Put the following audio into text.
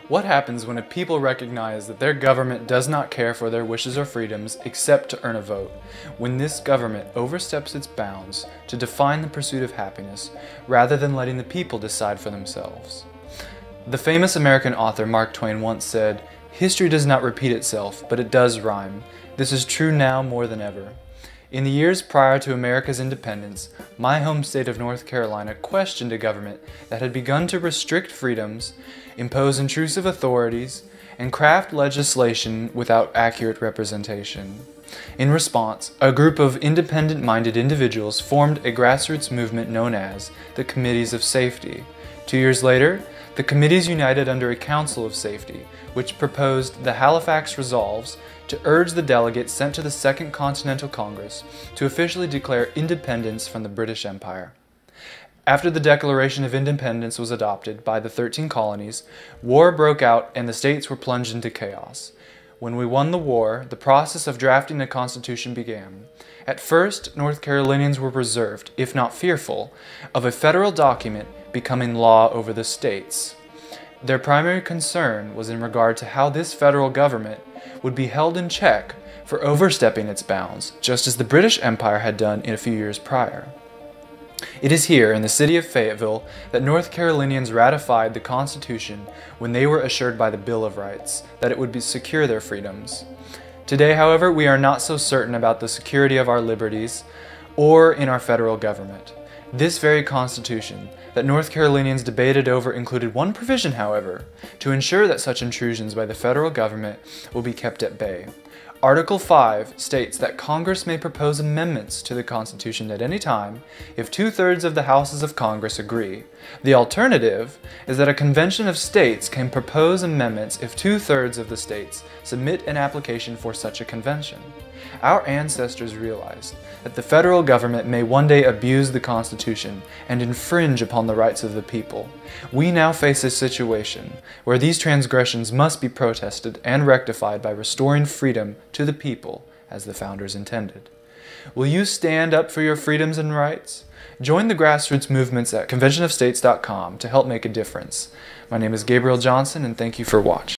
What happens when a people recognize that their government does not care for their wishes or freedoms except to earn a vote? When this government oversteps its bounds to define the pursuit of happiness rather than letting the people decide for themselves? The famous American author Mark Twain once said, "History does not repeat itself, but it does rhyme. This is true now more than ever." In the years prior to America's independence, my home state of North Carolina questioned a government that had begun to restrict freedoms, impose intrusive authorities, and craft legislation without accurate representation. In response, a group of independent-minded individuals formed a grassroots movement known as the Committees of Safety. 2 years later, the committees united under a Council of Safety, which proposed the Halifax Resolves to urge the delegates sent to the Second Continental Congress to officially declare independence from the British Empire. After the Declaration of Independence was adopted by the 13 colonies, war broke out and the states were plunged into chaos. When we won the war, the process of drafting a constitution began. At first, North Carolinians were reserved, if not fearful, of a federal document becoming law over the states. Their primary concern was in regard to how this federal government would be held in check for overstepping its bounds, just as the British Empire had done in a few years prior. It is here, in the city of Fayetteville, that North Carolinians ratified the Constitution when they were assured by the Bill of Rights that it would secure their freedoms. Today, however, we are not so certain about the security of our liberties or in our federal government. This very Constitution that North Carolinians debated over included one provision, however, to ensure that such intrusions by the federal government will be kept at bay. Article 5 states that Congress may propose amendments to the Constitution at any time if 2/3 of the houses of Congress agree. The alternative is that a convention of states can propose amendments if 2/3 of the states submit an application for such a convention. Our ancestors realized that the federal government may one day abuse the Constitution and infringe upon the rights of the people. We now face a situation where these transgressions must be protested and rectified by restoring freedom to the people as the founders intended. Will you stand up for your freedoms and rights? Join the grassroots movements at conventionofstates.com to help make a difference. My name is Gabriel Johnson, and thank you for watching.